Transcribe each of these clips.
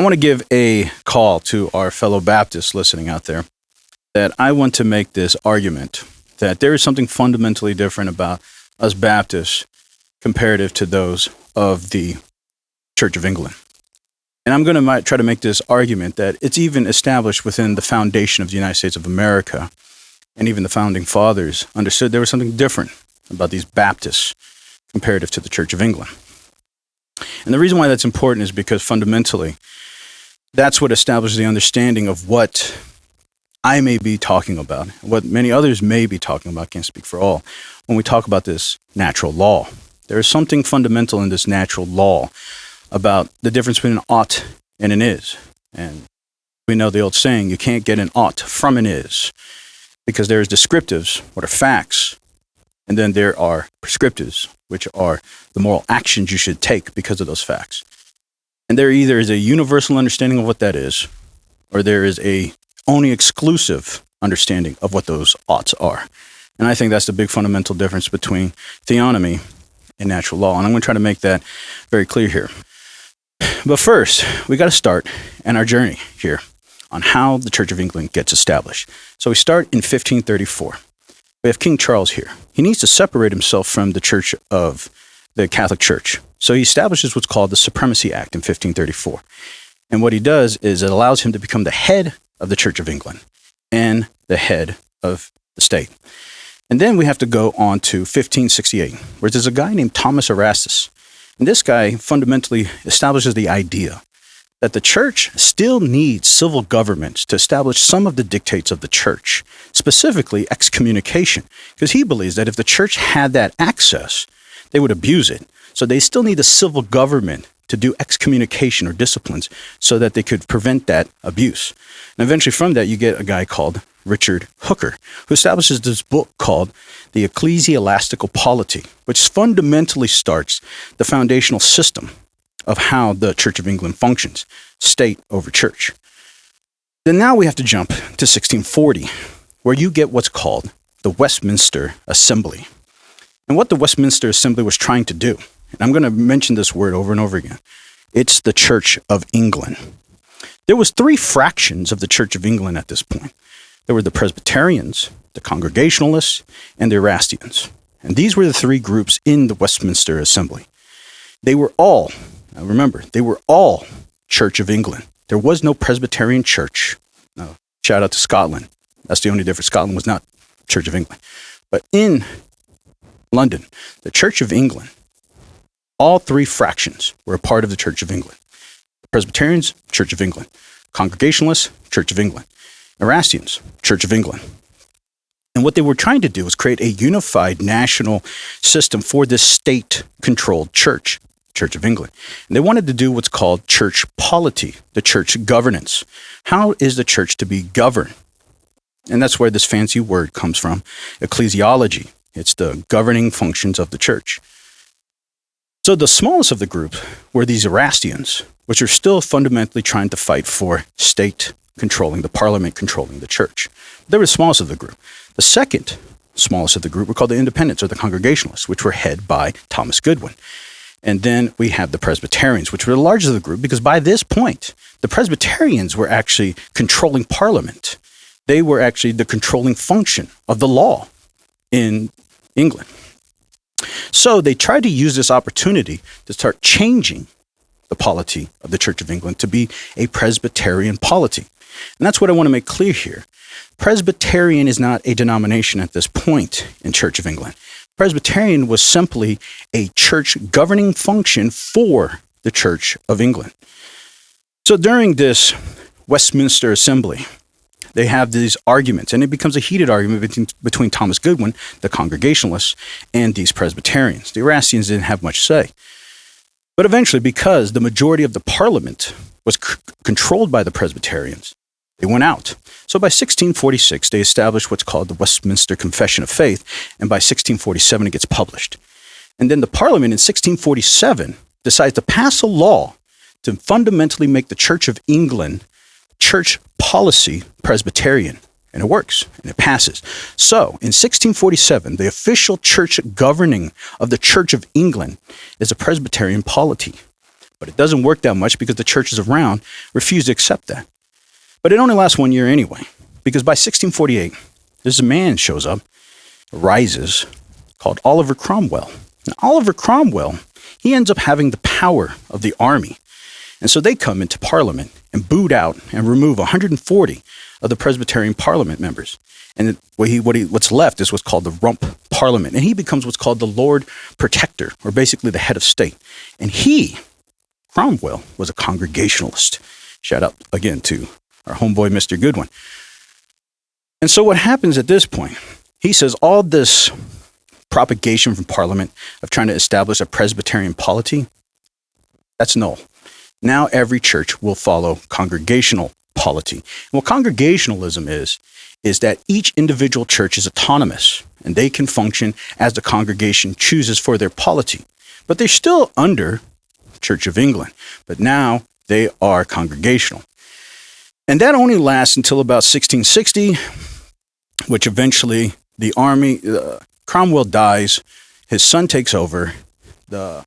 want to give a call to our fellow Baptists listening out there that I want to make this argument that there is something fundamentally different about us Baptists comparative to those of the Church of England. And I'm going to try to make this argument that it's even established within the foundation of the United States of America, and even the founding fathers understood there was something different about these Baptists comparative to the Church of England. And the reason why that's important is because fundamentally, that's what establishes the understanding of what I may be talking about, what many others may be talking about, can't speak for all, when we talk about this natural law. There is something fundamental in this natural law about the difference between an ought and an is. And we know the old saying, you can't get an ought from an is, because there is descriptives, what are facts, and then there are prescriptives, which are the moral actions you should take because of those facts. And there either is a universal understanding of what that is, or there is a only exclusive understanding of what those oughts are. And I think that's the big fundamental difference between theonomy and natural law. And I'm going to try to make that very clear here. But first, we got to start in our journey here on how the Church of England gets established. So we start in 1534. We have King Charles here. He needs to separate himself from the Church of the Catholic Church. So he establishes what's called the Supremacy Act in 1534. And what he does is it allows him to become the head of the Church of England and the head of the state. And then we have to go on to 1568, where there's a guy named Thomas Erastus. And this guy fundamentally establishes the idea that the church still needs civil governments to establish some of the dictates of the church, specifically excommunication, because he believes that if the church had that access, they would abuse it. So they still need a civil government to do excommunication or disciplines so that they could prevent that abuse. And eventually from that, you get a guy called Richard Hooker, who establishes this book called The Ecclesiastical Polity, which fundamentally starts the foundational system of how the Church of England functions, state over church. Then now we have to jump to 1640, where you get what's called the Westminster Assembly. And what the Westminster Assembly was trying to do, and I'm going to mention this word over and over again, it's the Church of England. There was three fractions of the Church of England at this point. There were the Presbyterians, the Congregationalists, and the Erastians. And these were the three groups in the Westminster Assembly. They were all, now remember, they were all Church of England. There was no Presbyterian church. No, shout out to Scotland. That's the only difference. Scotland was not Church of England. But in London, the Church of England, all three fractions were a part of the Church of England. The Presbyterians, Church of England. Congregationalists, Church of England. Erastians, Church of England. And what they were trying to do was create a unified national system for this state-controlled church, Church of England. And they wanted to do what's called church polity, the church governance. How is the church to be governed? And that's where this fancy word comes from, ecclesiology. It's the governing functions of the church. So the smallest of the group were these Erastians, which are still fundamentally trying to fight for state controlling the parliament, controlling the church. They were the smallest of the group. The second smallest of the group were called the Independents or the Congregationalists, which were headed by Thomas Goodwin. And then we have the Presbyterians, which were the largest of the group, because by this point, the Presbyterians were actually controlling parliament. They were actually the controlling function of the law in England. So they tried to use this opportunity to start changing the polity of the Church of England to be a Presbyterian polity. And that's what I want to make clear here. Presbyterian is not a denomination at this point in Church of England. Presbyterian was simply a church governing function for the Church of England. So during this Westminster Assembly, they have these arguments, and it becomes a heated argument between Thomas Goodwin, the Congregationalists, and these Presbyterians. The Erastians didn't have much say. But eventually, because the majority of the parliament was controlled by the Presbyterians, they went out. So by 1646, they established what's called the Westminster Confession of Faith, and by 1647, it gets published. And then the parliament in 1647 decides to pass a law to fundamentally make the Church of England church policy Presbyterian. And it works, and it passes. So in 1647, the official church governing of the Church of England is a Presbyterian polity. But But it doesn't work that much because the churches around refuse to accept that. But it only lasts 1 year anyway, because by 1648, there's a man shows up, rises, called Oliver Cromwell. Now, Oliver Cromwell, he ends up having the power of the army. And so they come into Parliament and boot out and remove 140 of the Presbyterian Parliament members. And what's left is what's called the Rump Parliament. And he becomes what's called the Lord Protector, or basically the head of state. And Cromwell, was a Congregationalist. Shout out again to our homeboy, Mr. Goodwin. And so what happens at this point, he says all this propagation from Parliament of trying to establish a Presbyterian polity, that's null. Now every church will follow congregational polity. And what Congregationalism is that each individual church is autonomous and they can function as the congregation chooses for their polity. But they're still under Church of England, but now they are congregational. And that only lasts until about 1660, which eventually the army, Cromwell dies, his son takes over, the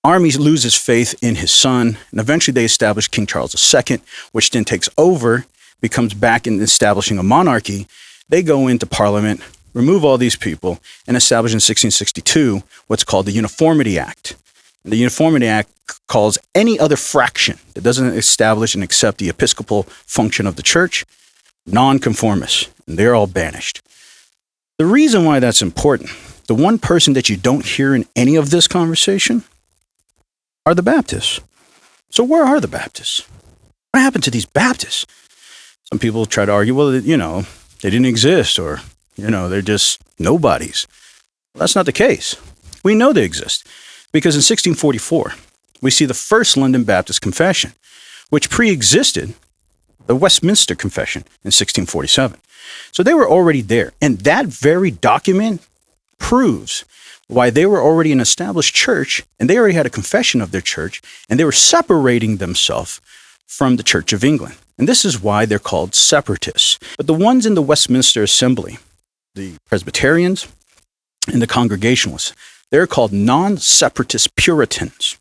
army loses faith in his son, and eventually they establish King Charles II, which then takes over, becomes back in establishing a monarchy. They go into Parliament, remove all these people, and establish in 1662 what's called the Uniformity Act. And the Uniformity Act calls any other fraction that doesn't establish and accept the episcopal function of the church nonconformists, and they're all banished. The reason why that's important, the one person that you don't hear in any of this conversation are the Baptists. So where are the Baptists? What happened to these Baptists? Some people try to argue, well, they didn't exist, or, they're just nobodies. Well, that's not the case. We know they exist because in 1644, we see the first London Baptist Confession, which pre-existed the Westminster Confession in 1647. So they were already there. And that very document proves why they were already an established church, and they already had a confession of their church, and they were separating themselves from the Church of England. And this is why they're called separatists. But the ones in the Westminster Assembly, the Presbyterians and the Congregationalists, they're called non-separatist Puritans.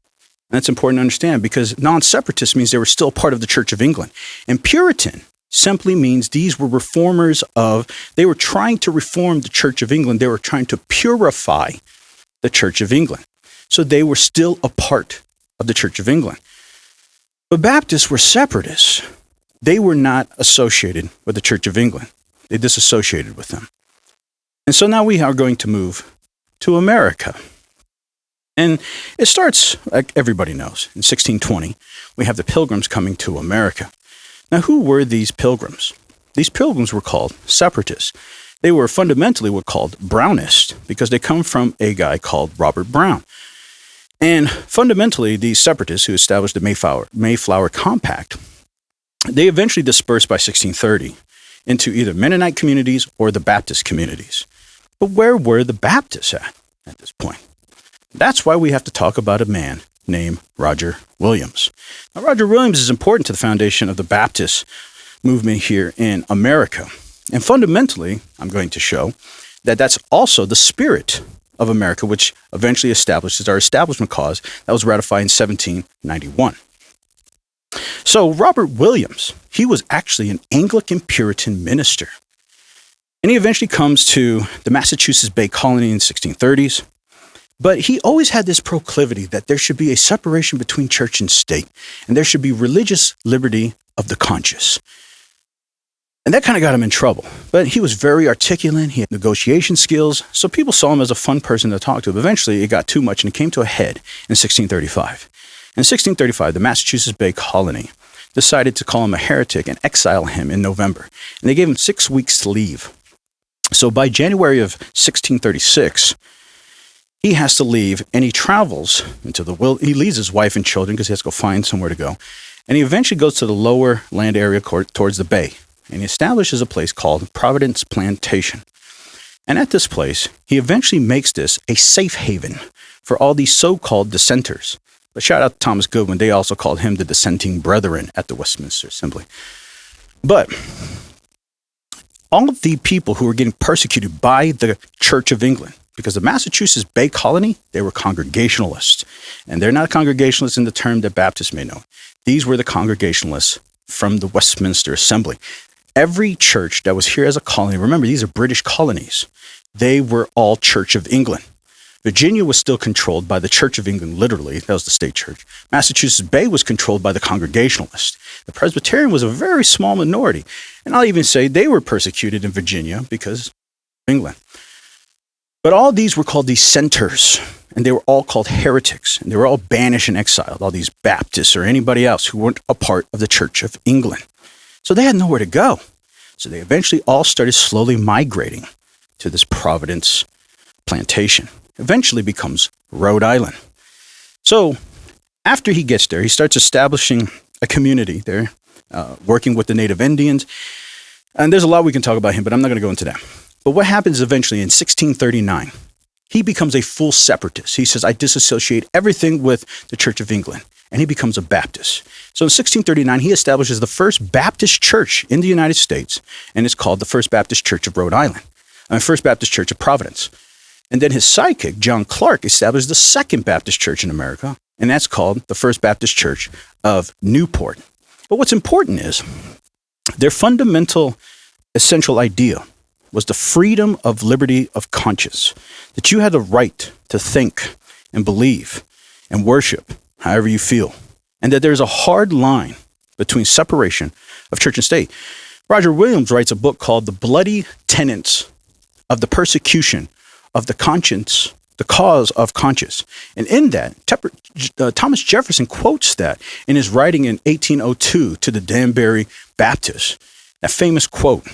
And that's important to understand because non-separatist means they were still part of the Church of England. And Puritan simply means these were they were trying to reform the Church of England. They were trying to purify the Church of England. So they were still a part of the Church of England. But Baptists were separatists. They were not associated with the Church of England. They disassociated with them. And so now we are going to move to America. And it starts, like everybody knows, in 1620, we have the Pilgrims coming to America. Now, who were these Pilgrims? These Pilgrims were called separatists. They were fundamentally called Brownists because they come from a guy called Robert Brown. And fundamentally, these separatists who established the Mayflower Compact, they eventually dispersed by 1630 into either Mennonite communities or the Baptist communities. But where were the Baptists at this point? That's why we have to talk about a man named Roger Williams. Now, Roger Williams is important to the foundation of the Baptist movement here in America. And fundamentally, I'm going to show that that's also the spirit of America, which eventually establishes our Establishment Clause that was ratified in 1791. So Robert Williams, he was actually an Anglican Puritan minister. And he eventually comes to the Massachusetts Bay Colony in the 1630s. But he always had this proclivity that there should be a separation between church and state, and there should be religious liberty of the conscience. And that kind of got him in trouble. But he was very articulate. He had negotiation skills. So people saw him as a fun person to talk to. But eventually it got too much and it came to a head in 1635. In 1635, the Massachusetts Bay Colony decided to call him a heretic and exile him in November. And they gave him 6 weeks to leave. So by January of 1636, he has to leave, and he travels he leaves his wife and children because he has to go find somewhere to go. And he eventually goes to the lower land area towards the bay, and he establishes a place called Providence Plantation. And at this place, he eventually makes this a safe haven for all these so-called dissenters. But shout out to Thomas Goodwin. They also called him the dissenting brethren at the Westminster Assembly. But all of the people who were getting persecuted by the Church of England, because the Massachusetts Bay Colony, they were Congregationalists. And they're not Congregationalists in the term that Baptists may know. These were the Congregationalists from the Westminster Assembly. Every church that was here as a colony, remember, these are British colonies. They were all Church of England. Virginia was still controlled by the Church of England, literally. That was the state church. Massachusetts Bay was controlled by the Congregationalists. The Presbyterian was a very small minority. And I'll even say they were persecuted in Virginia because of England. But all these were called dissenters, and they were all called heretics, and they were all banished and exiled, all these Baptists or anybody else who weren't a part of the Church of England. So they had nowhere to go. So they eventually all started slowly migrating to this Providence plantation. Eventually becomes Rhode Island. So after he gets there, he starts establishing a community there, working with the native Indians. And there's a lot we can talk about him, but I'm not going to go into that. But what happens eventually in 1639, he becomes a full separatist. He says, I disassociate everything with the Church of England. And he becomes a Baptist. So in 1639, he establishes the first Baptist church in the United States, and it's called the First Baptist Church of Rhode Island, and First Baptist Church of Providence. And then his sidekick, John Clark, established the Second Baptist Church in America, and that's called the First Baptist Church of Newport. But what's important is their fundamental, essential idea was the freedom of liberty of conscience, that you had the right to think and believe and worship however you feel, and that there's a hard line between separation of church and state. Roger Williams writes a book called The Bloody Tenets of the Persecution of the Conscience, the Cause of Conscience. And in that, Thomas Jefferson quotes that in his writing in 1802 to the Danbury Baptists, that famous quote,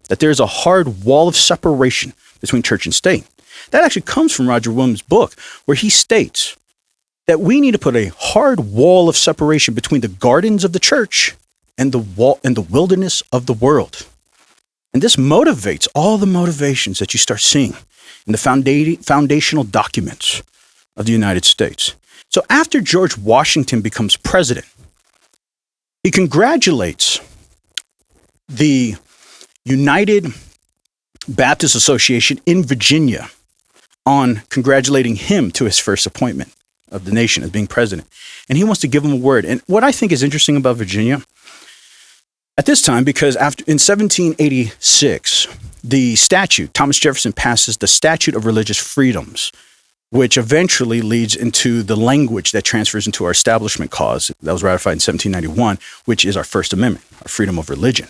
that there's a hard wall of separation between church and state. That actually comes from Roger Williams' book, where he states that we need to put a hard wall of separation between the gardens of the church and the wilderness of the world. And this motivates all the motivations that you start seeing in the foundational documents of the United States. So after George Washington becomes president, he congratulates the United Baptist Association in Virginia on congratulating him to his first appointment of the nation as being president. And he wants to give him a word. And what I think is interesting about Virginia at this time, because in 1786, the statute, Thomas Jefferson passes the Statute of Religious Freedoms, which eventually leads into the language that transfers into our Establishment Clause that was ratified in 1791, which is our First Amendment, our freedom of religion.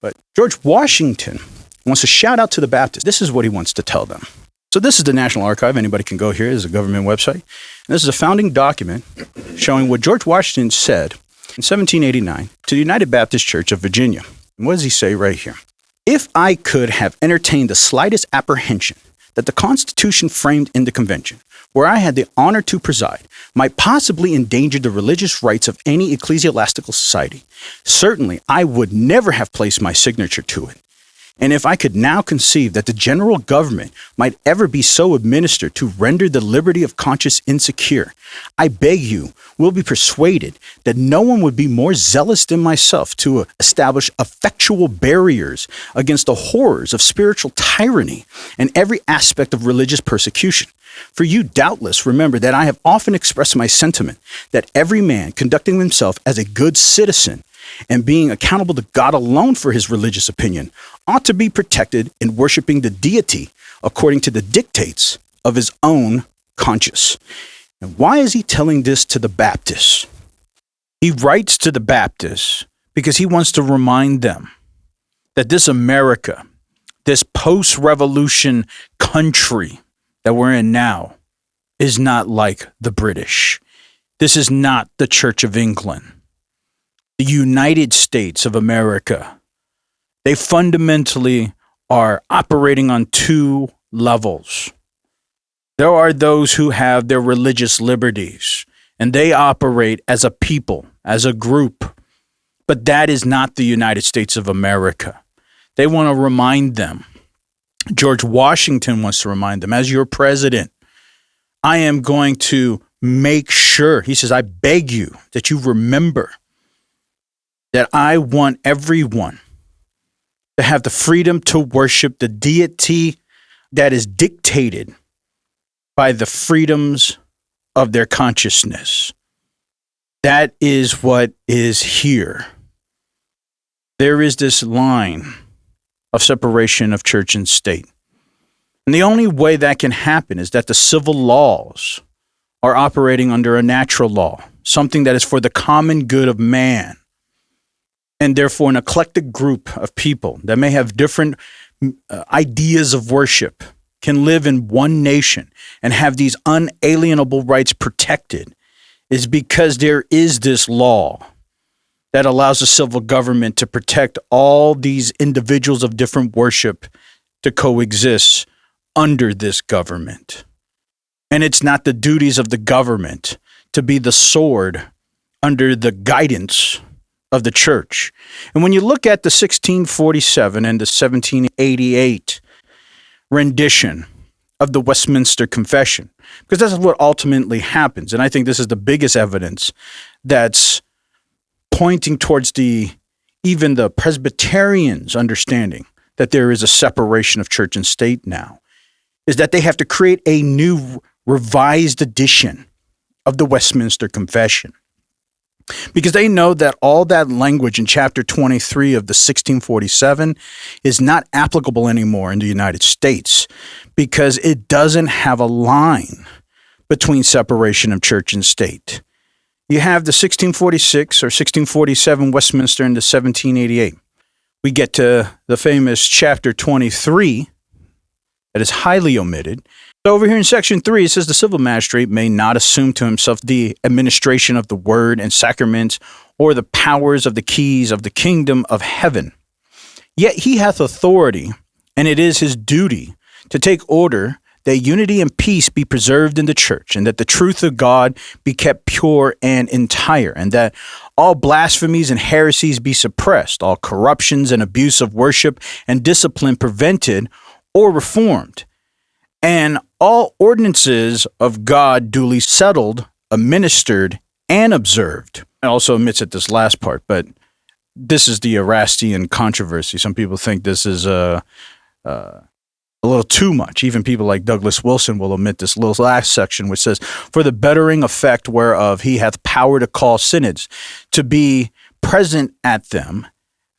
But George Washington wants to shout out to the Baptists. This is what he wants to tell them. So this is the National Archive. Anybody can go here. This is a government website. And this is a founding document showing what George Washington said in 1789 to the United Baptist Church of Virginia. And what does he say right here? If I could have entertained the slightest apprehension that the Constitution framed in the convention, where I had the honor to preside, might possibly endanger the religious rights of any ecclesiastical society, certainly I would never have placed my signature to it. And if I could now conceive that the general government might ever be so administered to render the liberty of conscience insecure, I beg you will be persuaded that no one would be more zealous than myself to establish effectual barriers against the horrors of spiritual tyranny and every aspect of religious persecution. For you doubtless remember that I have often expressed my sentiment that every man conducting himself as a good citizen and being accountable to God alone for his religious opinion ought to be protected in worshiping the deity according to the dictates of his own conscience. And why is he telling this to the Baptists? He writes to the Baptists because he wants to remind them that this America, this post-revolution country that we're in now, is not like the British. This is not the Church of England. The United States of America, they fundamentally are operating on two levels. There are those who have their religious liberties, and they operate as a people, as a group. But that is not the United States of America. They want to remind them. George Washington wants to remind them, as your president, I am going to make sure, he says, I beg you that you remember that I want everyone to have the freedom to worship the deity that is dictated by the freedoms of their consciousness. That is what is here. There is this line of separation of church and state. And the only way that can happen is that the civil laws are operating under a natural law, something that is for the common good of man. And therefore, an eclectic group of people that may have different ideas of worship can live in one nation and have these unalienable rights protected is because there is this law that allows the civil government to protect all these individuals of different worship to coexist under this government. And it's not the duties of the government to be the sword under the guidance of the church. And when you look at the 1647 and the 1788 rendition of the Westminster Confession, because that's what ultimately happens. And I think this is the biggest evidence that's pointing towards even the Presbyterians' understanding that there is a separation of church and state now, is that they have to create a new revised edition of the Westminster Confession. Because they know that all that language in chapter 23 of the 1647 is not applicable anymore in the United States because it doesn't have a line between separation of church and state. You have the 1646 or 1647 Westminster and the 1788. We get to the famous chapter 23 that is highly omitted. So over here in section 3, it says the civil magistrate may not assume to himself the administration of the word and sacraments or the powers of the keys of the kingdom of heaven. Yet he hath authority, and it is his duty to take order that unity and peace be preserved in the church, and that the truth of God be kept pure and entire, and that all blasphemies and heresies be suppressed, all corruptions and abuse of worship and discipline prevented or reformed, and all ordinances of God duly settled, administered, and observed. It also omits at this last part, but this is the Erastian controversy. Some people think this is a little too much. Even people like Douglas Wilson will omit this little last section, which says, for the bettering effect whereof he hath power to call synods, to be present at them,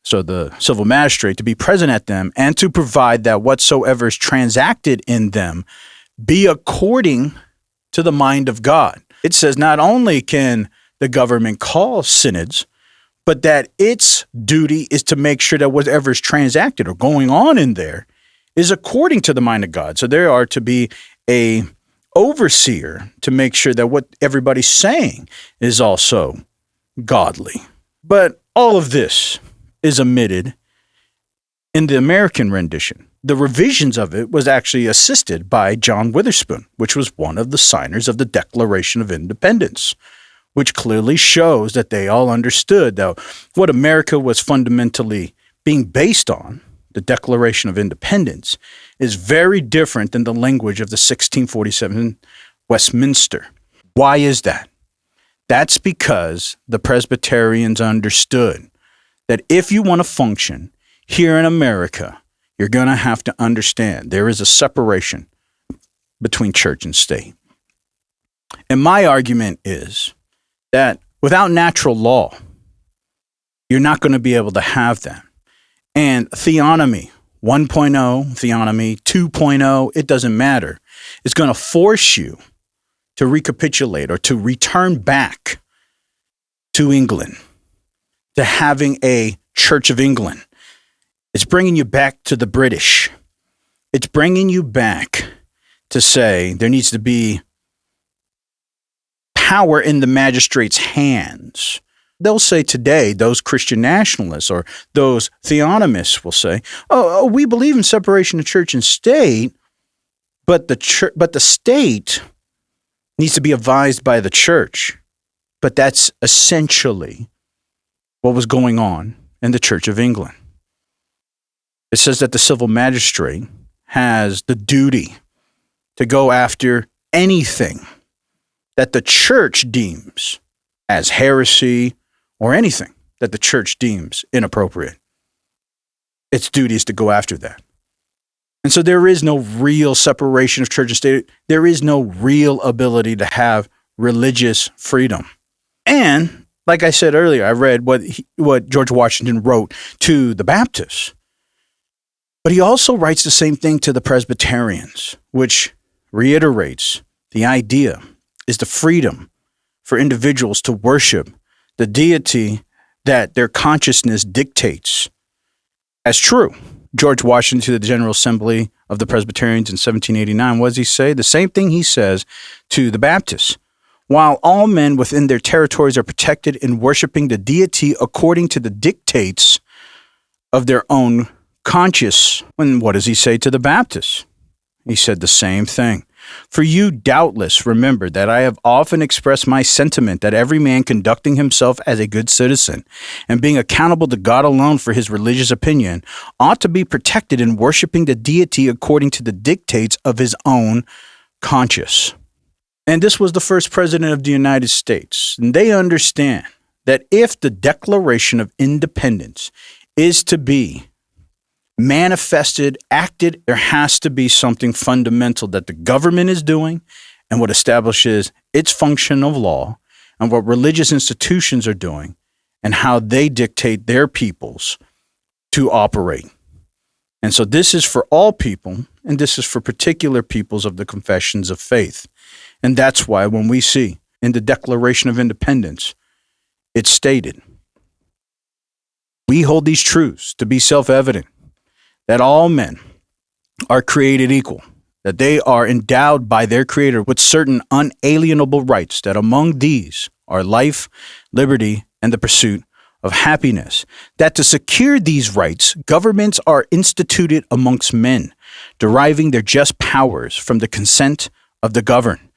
so the civil magistrate, to be present at them, and to provide that whatsoever is transacted in them be according to the mind of God. It says not only can the government call synods, but that its duty is to make sure that whatever is transacted or going on in there is according to the mind of God. So there are to be a overseer to make sure that what everybody's saying is also godly. But all of this is omitted in the American rendition. The revisions of it was actually assisted by John Witherspoon, which was one of the signers of the Declaration of Independence, which clearly shows that they all understood that what America was fundamentally being based on, the Declaration of Independence, is very different than the language of the 1647 Westminster. Why is that? That's because the Presbyterians understood that if you want to function here in America, you're going to have to understand there is a separation between church and state. And my argument is that without natural law, you're not going to be able to have that. And Theonomy 1.0, Theonomy 2.0, it doesn't matter. It's going to force you to recapitulate or to return back to England, to having a Church of England. It's bringing you back to the British. It's bringing you back to say there needs to be power in the magistrate's hands. They'll say today, those Christian nationalists or those theonomists will say, oh, we believe in separation of church and state, but the state needs to be advised by the church. But that's essentially what was going on in the Church of England. It says that the civil magistrate has the duty to go after anything that the church deems as heresy or anything that the church deems inappropriate. Its duty is to go after that. And so there is no real separation of church and state. There is no real ability to have religious freedom. And like I said earlier, I read what George Washington wrote to the Baptists. But he also writes the same thing to the Presbyterians, which reiterates the idea is the freedom for individuals to worship the deity that their consciousness dictates as true. George Washington to the General Assembly of the Presbyterians in 1789, what does he say? The same thing he says to the Baptists. While all men within their territories are protected in worshiping the deity according to the dictates of their own conscience. And what does he say to the Baptists? He said the same thing. For you doubtless remember that I have often expressed my sentiment that every man conducting himself as a good citizen and being accountable to God alone for his religious opinion ought to be protected in worshiping the deity according to the dictates of his own conscience. And this was the first president of the United States. And they understand that if the Declaration of Independence is to be manifested, acted, there has to be something fundamental that the government is doing and what establishes its function of law and what religious institutions are doing and how they dictate their peoples to operate. And so this is for all people, and this is for particular peoples of the confessions of faith. And that's why when we see in the Declaration of Independence, it's stated, we hold these truths to be self-evident, that all men are created equal, that they are endowed by their Creator with certain unalienable rights, that among these are life, liberty, and the pursuit of happiness, that to secure these rights, governments are instituted amongst men, deriving their just powers from the consent of the governed,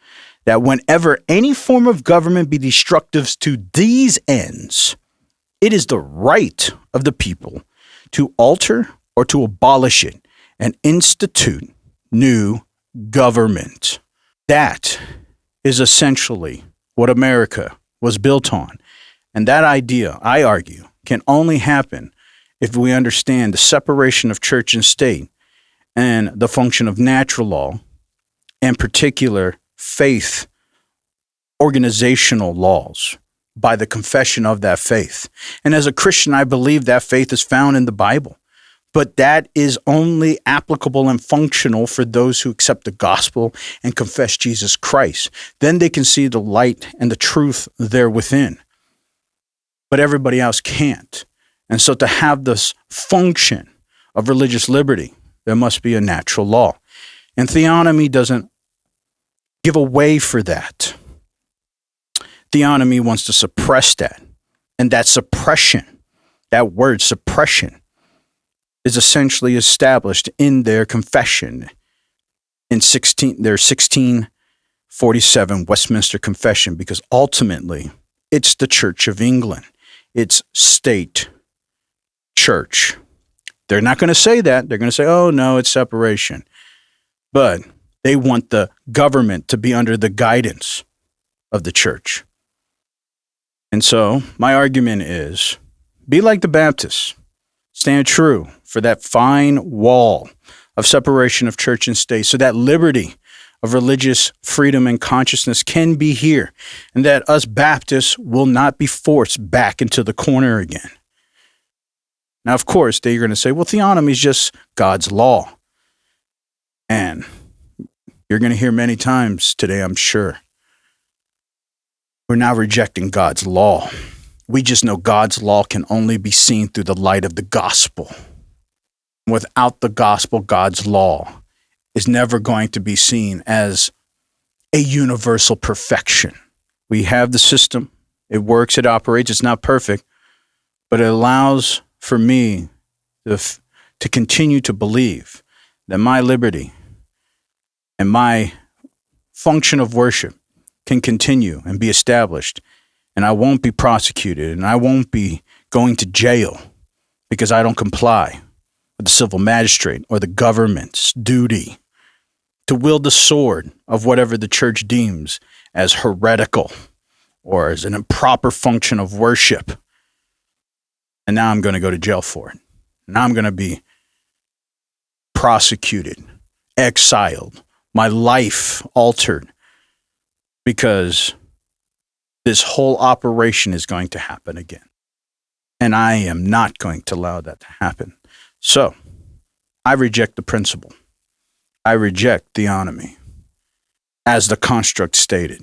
that whenever any form of government be destructive to these ends, it is the right of the people to alter or to abolish it and institute new government. That is essentially what America was built on. And that idea, I argue, can only happen if we understand the separation of church and state and the function of natural law, and particular faith organizational laws by the confession of that faith. And as a Christian, I believe that faith is found in the Bible. But that is only applicable and functional for those who accept the gospel and confess Jesus Christ. Then they can see the light and the truth there within. But everybody else can't. And so to have this function of religious liberty, there must be a natural law. And theonomy doesn't give a way for that. Theonomy wants to suppress that. And that suppression, that word suppression, is essentially established in their confession in their 1647 Westminster Confession, because ultimately it's the Church of England. It's state church. They're not going to say that. They're going to say, oh, no, it's separation. But they want the government to be under the guidance of the church. And so my argument is, be like the Baptists. Stand true for that fine wall of separation of church and state so that liberty of religious freedom and consciousness can be here, and that us Baptists will not be forced back into the corner again. Now, of course, they're going to say, well, theonomy is just God's law. And you're going to hear many times today, I'm sure, we're now rejecting God's law. We just know God's law can only be seen through the light of the gospel. Without the gospel, God's law is never going to be seen as a universal perfection. We have the system. It works. It operates. It's not perfect, but it allows for me to continue to believe that my liberty and my function of worship can continue and be established. And I won't be prosecuted, and I won't be going to jail because I don't comply with the civil magistrate or the government's duty to wield the sword of whatever the church deems as heretical or as an improper function of worship. And now I'm going to go to jail for it. Now I'm going to be prosecuted, exiled, my life altered, because this whole operation is going to happen again. And I am not going to allow that to happen. So I reject the principle. I reject theonomy as the construct stated.